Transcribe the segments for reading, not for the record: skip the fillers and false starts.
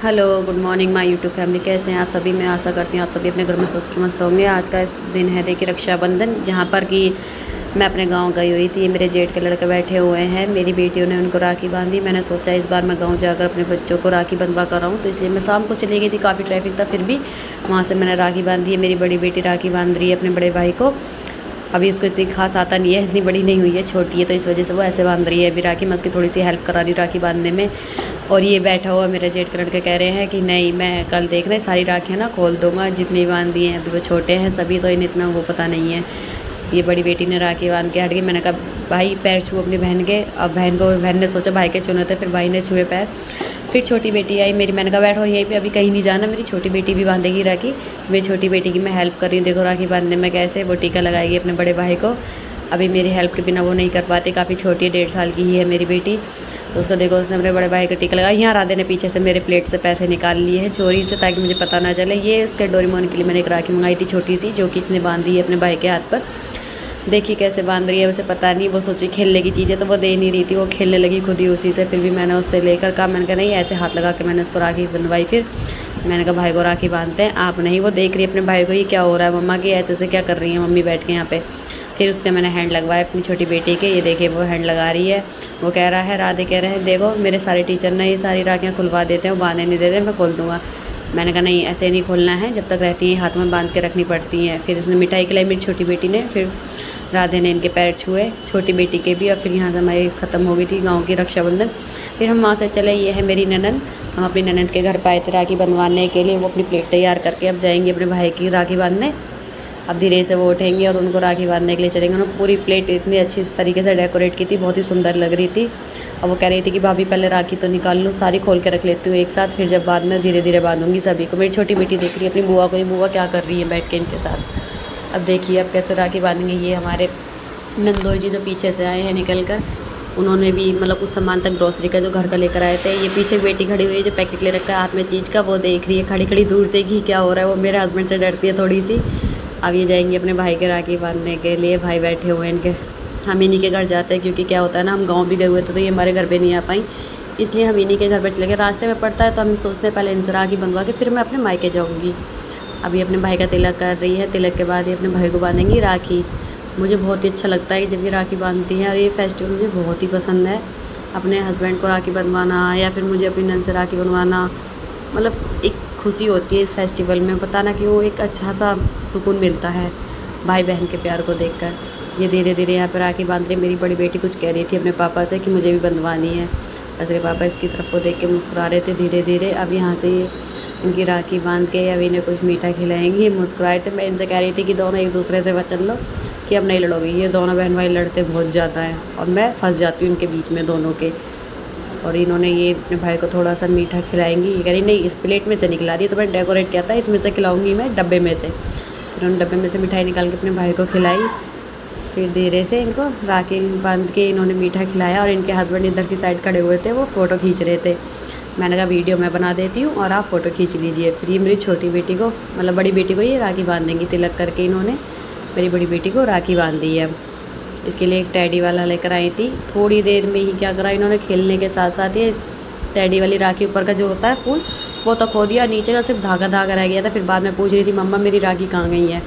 Hello, good morning my YouTube family. कैसे हैं आप सभी? मैं आशा करती हूँ आप सभी अपने घर में स्वस्थ मस्त होंगे। आज का दिन है देखिए रक्षाबंधन, जहाँ पर कि मैं अपने गांव गई हुई थी। मेरे जेठ के लड़के बैठे हुए हैं, मेरी बेटियों ने उनको राखी बांधी। मैंने सोचा इस बार मैं गांव जाकर अपने बच्चों को राखी बंधवा कर आऊँ, तो इसलिए मैं शाम को चली गई थी। काफ़ी ट्रैफिक था, फिर भी वहाँ से मैंने राखी बांधी है। मेरी बड़ी बेटी राखी बांध रही है अपने बड़े भाई को। अभी उसको इतनी खास आता नहीं है, इतनी बड़ी नहीं हुई है, छोटी है, तो इस वजह से वो ऐसे बांध रही है अभी राखी। मैं उसकी थोड़ी सी हेल्प करा रही हूँ राखी बांधने में। और ये बैठा हुआ मेरे जेठ के लड़के कह रहे हैं कि नहीं, मैं कल देख रहे सारी राखियाँ ना खोल दूँगा, जितनी बांध दी हैं। अभी वो छोटे हैं सभी, तो इन्हें इतना वो पता नहीं है। ये बड़ी बेटी ने राखी बांध के हट गई। मैंने कहा भाई पैर छू अपनी बहन के। अब बहन ने सोचा भाई के छूने थे, फिर भाई ने छुए पैर। फिर छोटी बेटी आई मेरी, मैंने कहा बैठो यहीं पे, अभी कहीं नहीं जाना। मेरी छोटी बेटी भी बांधेगी राखी। मेरी छोटी बेटी की मैं हेल्प कर रही हूँ। देखो राखी बांधने में कैसे वो टीका लगाएगी अपने बड़े भाई को। अभी मेरी हेल्प के बिना वो नहीं कर पाती, काफ़ी छोटी है, 1.5 साल की ही है मेरी बेटी। तो उसको देखो, उसने अपने बड़े भाई का टीका लगाया। यहाँ राधे ने पीछे से मेरे प्लेट से पैसे निकाल लिए हैं चोरी से, ताकि मुझे पता ना चले। ये उसके डोरेमोन के लिए मैंने एक राखी मंगाई थी छोटी सी, जो कि इसने बांधी है अपने भाई के हाथ पर। देखिए कैसे बांध रही है, उसे पता नहीं, वो सोची खेलने की चीज़ है तो वो दे नहीं रही थी, वो खेलने लगी खुद ही उसी से। फिर भी मैंने उससे लेकर कहा, मैंने कहा नहीं, ऐसे हाथ लगा के मैंने उसको राखी बंधवाई। फिर मैंने कहा भाई को राखी बांधते हैं। आप नहीं, वो देख रही है अपने भाई को, ये क्या हो रहा है मम्मा की, ऐसे ऐसे क्या कर रही हैं मम्मी बैठ के यहाँ पे। फिर उसके मैंने हैंड लगवाए अपनी छोटी बेटी के। ये देखिए वो हैंड लगा रही है। वो कह रहा है, राधे कह रहे हैं देखो मेरे सारे टीचर ने ये सारी राखियाँ खुलवा देते हैं, वो बांधने नहीं देते, मैं खोल दूँगा। मैंने कहा नहीं, ऐसे नहीं खोलना है, जब तक रहती हैं हाथों में बांध के रखनी पड़ती हैं। फिर उसने मिठाई खिलाई मेरी छोटी बेटी ने। फिर राधे ने इनके पैर छुए, छोटी बेटी के भी। और फिर यहाँ से हमारी ख़त्म हो गई थी गाँव की रक्षाबंधन। फिर हम वहाँ से चले। ये है मेरी ननद, हम अपनी ननद के घर पाए थे राखी बंधवाने के लिए। वो अपनी प्लेट तैयार करके अब जाएंगी अपने भाई की राखी बांधने। अब धीरे से वो उठेंगे और उनको राखी बांधने के लिए चलेंगे। उन्होंने पूरी प्लेट इतनी अच्छी तरीके से डेकोरेट की थी, बहुत ही सुंदर लग रही थी। और वो कह रही थी कि भाभी पहले राखी तो निकाल लूँ, सारी खोल के रख लेती हूँ एक साथ, फिर जब बाद में धीरे धीरे बांधूंगी सभी को। मेरी छोटी बेटी देख रही है अपनी बुआ को, ये बुआ क्या कर रही है बैठ के इनके साथ। अब देखिए अब कैसे राखी बांधेंगे। ये हमारे नंदोई जी जो पीछे से आए हैं निकल कर, उन्होंने भी मतलब कुछ सामान तक ग्रोसरी का जो घर का लेकर आए थे। ये पीछे बेटी खड़ी हुई है जो पैकेट ले रखा है हाथ में चीज़ का, वो देख रही है खड़ी खड़ी दूर से कि क्या हो रहा है। वो मेरे हस्बैंड से डरती है थोड़ी सी। अब ये जाएंगे अपने भाई के राखी बांधने के लिए। भाई बैठे हुए हैं इनके। हम इन्हीं के घर जाते हैं, क्योंकि क्या होता है ना, हम गाँव भी गए हुए थे तो ये हमारे घर पर नहीं आ पाई, इसलिए हम इन्हीं के घर पर चले गए। रास्ते में पड़ता है तो हम सोचते हैं पहले इनसे राखी बंधवा के फिर मैं अपने मायके जाऊँगी। अभी अपने भाई का तिलक कर रही है, तिलक के बाद ये अपने भाई को बांधेंगी राखी। मुझे बहुत ही अच्छा लगता है जब ये राखी बांधती हैं, और ये फेस्टिवल मुझे बहुत ही पसंद है। अपने हस्बैंड को राखी बंधवाना या फिर मुझे अपनी नंद से राखी बनवाना, मतलब एक खुशी होती है इस फेस्टिवल में, पता ना क्यों एक अच्छा सा सुकून मिलता है भाई बहन के प्यार को देखकर। ये धीरे धीरे यहाँ पर राखी बांध रही। मेरी बड़ी बेटी कुछ कह रही थी अपने पापा से कि मुझे भी बंधवानी है, ऐसे पापा इसकी तरफ को देख के मुस्कुरा रहे थे धीरे धीरे। अब यहाँ से इनकी राखी बांध के अभी इन्हें कुछ मीठा खिलाएंगी। मुस्कुराए थे। मैं इनसे कह रही थी कि दोनों एक दूसरे से वचन लो कि अब नहीं लड़ोगी। ये दोनों बहन भाई लड़ते बहुत ज़्यादा हैं और मैं फंस जाती हूँ इनके बीच में दोनों के। और इन्होंने ये अपने भाई को थोड़ा सा मीठा खिलाएंगी। ये कह रही नहीं, इस प्लेट में से निकला रही है तो मैंने डेकोरेट किया था, इसमें से खिलाऊंगी मैं डब्बे में से। फिर उन्होंने डब्बे में से मिठाई निकाल के अपने भाई को खिलाई। फिर धीरे से इनको राखी बांध के इन्होंने मीठा खिलाया। और इनके हस्बैंड इधर की साइड खड़े हुए थे, वो फ़ोटो खींच रहे थे। मैंने कहा वीडियो मैं बना देती हूँ और आप फ़ोटो खींच लीजिए। फिर ये मेरी छोटी बेटी को, मतलब बड़ी बेटी को ये राखी बांध देंगी। तिलक करके इन्होंने मेरी बड़ी बेटी को राखी बांध दी है। अब इसके लिए एक टैडी वाला लेकर आई थी। थोड़ी देर में ही क्या करा इन्होंने, खेलने के साथ साथ ये टैडी वाली राखी ऊपर का जो होता है फूल, वो तो खो दिया, नीचे का सिर्फ धागा धागा रह गया था। फिर बाद में पूछ रही थी मम्मा मेरी राखी कहाँ गई है।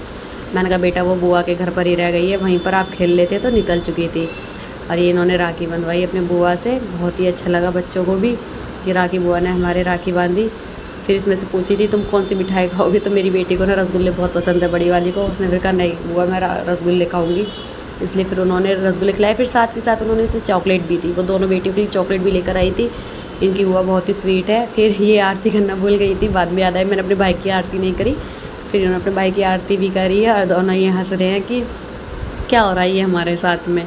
मैंने कहा बेटा वो बुआ के घर पर ही रह गई है, वहीं पर आप खेल लेते तो निकल चुकी थी। और ये इन्होंने राखी बंधवाई अपने बुआ से। बहुत ही अच्छा लगा बच्चों को भी कि राखी बुआ ने हमारे राखी बांधी। फिर इसमें से पूछी थी तुम कौन सी मिठाई खाओगी, तो मेरी बेटी को ना रसगुल्ले बहुत पसंद है बड़ी वाली को। उसने फिर कहा नहीं बुआ मैं रसगुल्ले खाऊंगी, इसलिए फिर उन्होंने रसगुल्ले खिलाए। फिर साथ के साथ उन्होंने इसे चॉकलेट भी दी। वो दोनों बेटियों के लिए चॉकलेट भी लेकर आई थी। इनकी बुआ बहुत ही स्वीट है। फिर ये आरती करना भूल गई थी, बाद में याद आया मैंने अपने भाई की आरती नहीं करी। फिर उन्होंने अपने भाई की आरती भी करी है। और दोनों ये हंस रहे हैं कि क्या हो रहा है ये हमारे साथ में।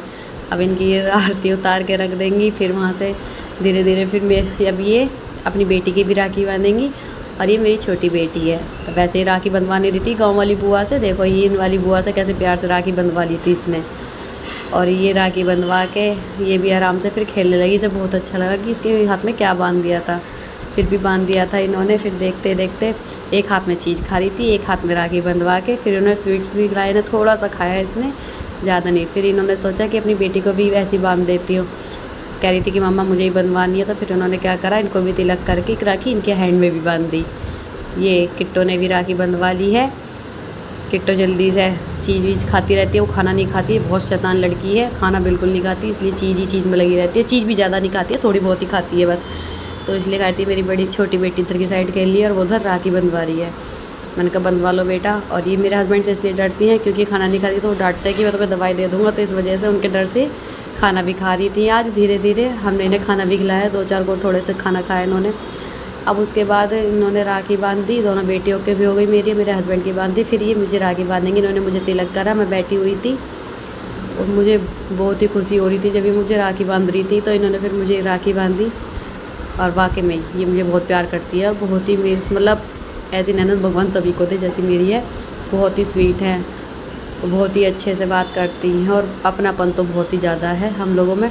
अब इनकी ये आरती उतार के रख देंगी। फिर वहाँ से धीरे धीरे फिर अब ये अपनी बेटी की भी राखी बांधेंगी। और ये मेरी छोटी बेटी है। वैसे ही राखी बंधवानी रही थी गाँव वाली बुआ से। देखो ये इन वाली बुआ से कैसे प्यार से राखी बंधवा ली थी इसने। और ये राखी बंधवा के ये भी आराम से फिर खेलने लगी। इसे बहुत अच्छा लगा कि इसके हाथ में क्या बांध दिया था। फिर भी बांध दिया था इन्होंने। फिर देखते देखते एक हाथ में चीज़ खा रही थी, एक हाथ में राखी बंधवा के। फिर उन्होंने स्वीट्स भी खिलाए, ने थोड़ा सा खाया इसने, ज़्यादा नहीं। फिर इन्होंने सोचा कि अपनी बेटी को भी वैसे ही बांध देती हूँ। कह रही थी कि मम्मा मुझे ही बनवानी है, तो फिर उन्होंने क्या करा, इनको भी तिलक करके एक राखी इनके हैंड में भी बांध दी। ये किट्टो ने भी राखी बंधवा ली है। किट्टो जल्दी से चीज़ वीज़ खाती रहती है, वो खाना नहीं खाती है, बहुत शैतान लड़की है, खाना बिल्कुल नहीं खाती, इसलिए चीज़ ही चीज़ में लगी रहती है। चीज़ भी ज़्यादा नहीं खाती है, थोड़ी बहुत ही खाती है बस। तो इसलिए कहती है मेरी बड़ी छोटी बेटी इधर की साइड खेल रही है और वो उधर राखी बंधवा रही है। मैंने कहा बंधवा लो बेटा। और ये मेरे हस्बैंड से इसलिए डरती हैं क्योंकि खाना नहीं खाती, तो वो डांटते हैं कि मैं तुम्हें दवाई दे दूँगा, तो इस वजह से उनके डर से खाना भी खा रही थी। आज धीरे धीरे हमने इन्हें खाना भी खिलाया, 2-4 को थोड़े से खाना खाया इन्होंने। अब उसके बाद इन्होंने राखी बांध दी, दोनों बेटियों के भी हो गई, मेरे हस्बैंड की बांध दी। फिर ये मुझे राखी बांधेंगे, इन्होंने मुझे तिलक करा, मैं बैठी हुई थी और मुझे बहुत ही खुशी हो रही थी जब ये मुझे राखी बांध रही थी, तो इन्होंने फिर मुझे राखी बांधी। और वाकई में ये मुझे बहुत प्यार करती है और बहुत ही मेरी मतलब ऐसी ननद भगवान सभी को दे जैसी मेरी है। बहुत ही स्वीट है, बहुत ही अच्छे से बात करती हैं और अपनापन तो बहुत ही ज़्यादा है हम लोगों में।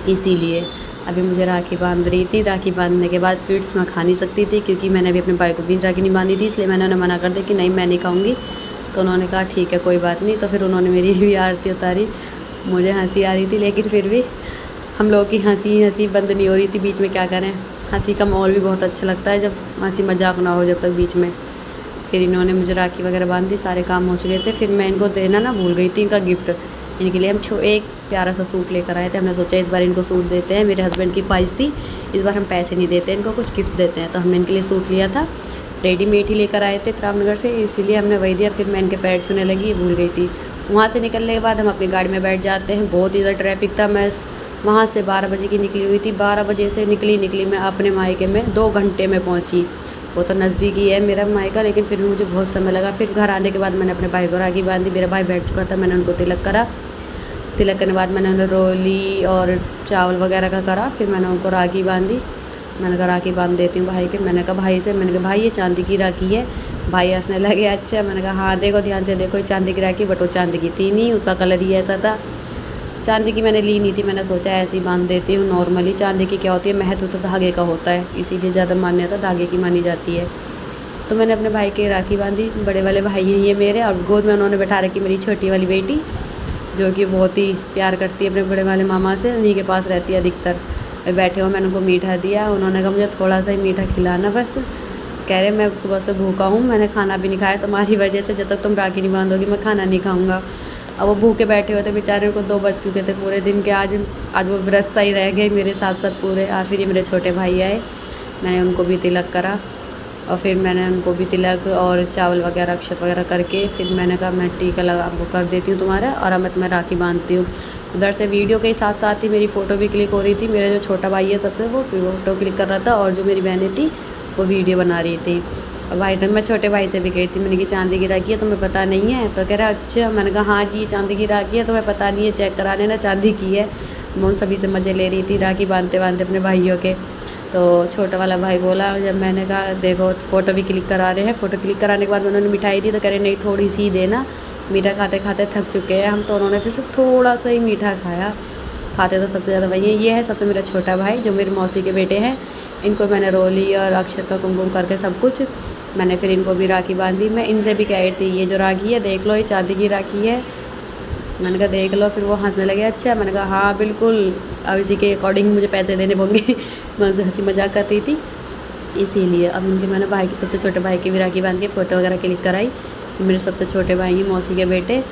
इसीलिए अभी मुझे राखी बांध रही थी। राखी बांधने के बाद स्वीट्स मैं खा नहीं सकती थी क्योंकि मैंने अभी अपने भाई को भी राखी नहीं बांधी थी, इसलिए मैंने उन्हें मना कर दिया कि नहीं मैं नहीं खाऊंगी। तो उन्होंने कहा ठीक है कोई बात नहीं। तो फिर उन्होंने मेरी भी आरती उतारी। मुझे हंसी आ रही थी, लेकिन फिर भी हम लोगों की हंसी बंद नहीं हो रही थी। बीच में क्या करें, हंसी का माहौल भी बहुत अच्छा लगता है जब हंसी मजाक ना हो जब तक बीच में। फिर इन्होंने मुझे राखी वगैरह बांध दी, सारे काम हो चुके थे। फिर मैं इनको देना ना भूल गई थी, इनका गिफ्ट। इनके लिए हम एक प्यारा सा सूट लेकर आए थे। हमने सोचा इस बार इनको सूट देते हैं, मेरे हस्बैंड की ख्वाहिश थी इस बार हम पैसे नहीं देते, इनको कुछ गिफ्ट देते हैं। तो हमने इनके लिए सूट लिया था, रेडीमेड ही लेकर आए थे रामनगर से, इसीलिए हमने वही दिया। फिर मैं इनके पैर छूने लगी, भूल गई थी। वहाँ से निकलने के बाद हम अपनी गाड़ी में बैठ जाते हैं। बहुत ही ज़्यादा ट्रैफिक था। मैं वहाँ से 12 बजे की निकली हुई थी, 12 बजे से निकली मैं अपने मायके में 2 घंटे में पहुँची। वो तो नज़दीक ही है मेरा मायका, लेकिन फिर भी मुझे बहुत समय लगा। फिर घर आने के बाद मैंने अपने भाई को राखी बांधी। मेरा भाई बैठ चुका था, मैंने उनको तिलक करा। तिलक करने के बाद मैंने उन्हें रोली और चावल वगैरह का करा। फिर मैंने उनको राखी बांधी। मैंने कहा राखी बांध देती हूँ भाई के। मैंने कहा भाई से, मैंने कहा भाई ये चांदी की राखी है। भाई हंसने लगे, अच्छा। मैंने कहा हाँ देखो ध्यान से देखो, ये चांदी की राखी, बट वो चांदी की थी नहीं, उसका कलर ही ऐसा था। चांदी की मैंने ली नहीं थी, मैंने सोचा ऐसे ही बांध देती हूँ नॉर्मली। चांदी की क्या होती है, महत्व तो धागे का होता है, इसीलिए ज़्यादा मान्यता धागे की मानी जाती है। तो मैंने अपने भाई के राखी बांधी। बड़े वाले भाई हैं ये मेरे, और गोद में उन्होंने बैठा रखी मेरी छोटी वाली बेटी, जो कि बहुत ही प्यार करती है अपने बड़े वाले मामा से, उन्हीं के पास रहती है अधिकतर। बैठे हो, मैंने उनको मीठा दिया। उन्होंने कहा मुझे थोड़ा सा ही मीठा खिलाना बस। कह रहे मैं सुबह से भूखा हूँ, मैंने खाना भी नहीं खाया तुम्हारी वजह से, जब तक तुम राखी नहीं बांधोगी मैं खाना नहीं खाऊंगा। अब वो भूखे बैठे हुए थे बेचारे, उनको 2 बज चुके थे पूरे दिन के। आज वो व्रत सा ही रह गए मेरे साथ साथ पूरे। और फिर ये मेरे छोटे भाई आए, मैंने उनको भी तिलक करा। और फिर मैंने उनको भी तिलक और चावल वगैरह अक्षत वगैरह करके फिर मैंने कहा मैं टीका लगा वो कर देती हूँ तुम्हारा, और अब मैं तुम्हें राखी बांधती हूँ। उधर से वीडियो के साथ साथ ही मेरी फ़ोटो भी क्लिक हो रही थी। मेरा जो छोटा भाई है सबसे, वो फ़ोटो क्लिक कर रहा था, और जो मेरी बहनें थी वो वीडियो बना रही थी। और भाई तक मैं छोटे भाई से भी कही थी, मैंने कि चांदी की राखी है तुम्हें पता नहीं है? तो कह रहा अच्छा। मैंने कहा हाँ जी चांदी की राखी है, तुम्हें पता नहीं है, चेक करा लेना चांदी की है। मैं उन सभी से मज़े ले रही थी राखी बांधते बांधते अपने भाइयों के। तो छोटा वाला भाई बोला, जब मैंने कहा देखो फ़ोटो भी क्लिक करा रहे हैं, फ़ोटो क्लिक कराने के बाद उन्होंने मिठाई दी, तो कह रहे नहीं थोड़ी सी देना, मीठा खाते खाते थक चुके हैं हम। तो उन्होंने फिर से थोड़ा सा ही मीठा खाया। खाते तो सबसे ज़्यादा वही है। ये है सबसे मेरा छोटा भाई जो मेरी मौसी के बेटे हैं। इनको मैंने रोली और अक्षर का कुमकुम करके सब कुछ मैंने फिर इनको भी राखी बांधी। मैं इनसे भी कह रही थी ये जो राखी है देख लो, ये चांदी की राखी है। मैंने कहा देख लो। फिर वो हंसने लगे, अच्छा। मैंने कहा हाँ बिल्कुल, अब इसी के अकॉर्डिंग मुझे पैसे देने होंगे। मैं उनसे हंसी मजाक कर रही थी, इसीलिए। अब उनके मैंने भाई की, सबसे छोटे भाई की भी राखी बांध के फ़ोटो वगैरह क्लिक कराई। मेरे सबसे छोटे भाई हैं मौसी के बेटे,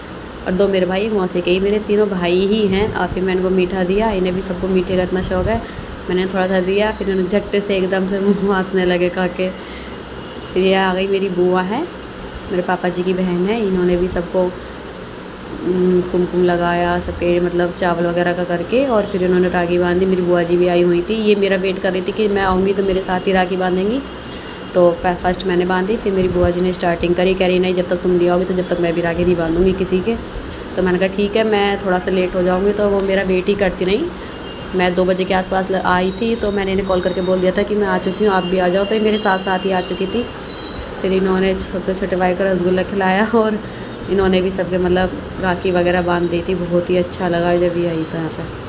और 2 मेरे भाई, एक मौसी के ही, मेरे तीनों भाई ही हैं। और फिर मैंने इनको मीठा दिया। इन्हें भी सबको मीठे का इतना शौक़ है, मैंने थोड़ा सा दिया। फिर उन्होंने झट्टे से एकदम से मुँह हंसने लगे खा के। फिर ये आ गई मेरी बुआ है, मेरे पापा जी की बहन है। इन्होंने भी सबको कुमकुम लगाया, सबके मतलब चावल वगैरह का करके, और फिर इन्होंने राखी बांधी। मेरी बुआ जी भी आई हुई थी, ये मेरा वेट कर रही थी कि मैं आऊँगी तो मेरे साथ ही राखी बांधेंगी। तो फर्स्ट मैंने बांधी, फिर मेरी बुआ जी ने स्टार्टिंग करी। कह रही नहीं जब तक तुम नहीं आओगी तो जब तक मैं भी राखी नहीं बांधूंगी किसी के। तो मैंने कहा ठीक है, मैं थोड़ा सा लेट हो जाऊँगी। तो वो मेरा वेट ही करती नहीं। मैं 2 बजे के आसपास आई थी, तो मैंने इन्हें कॉल करके बोल दिया था कि मैं आ चुकी हूँ, आप भी आ जाओ। तो ये मेरे साथ साथ ही आ चुकी थी। फिर इन्होंने सबसे छोटे भाई को रसगुल्ला खिलाया, और इन्होंने भी सबके मतलब राखी वगैरह बांध दी थी। बहुत ही अच्छा लगा जब ये आई था यहाँ पर।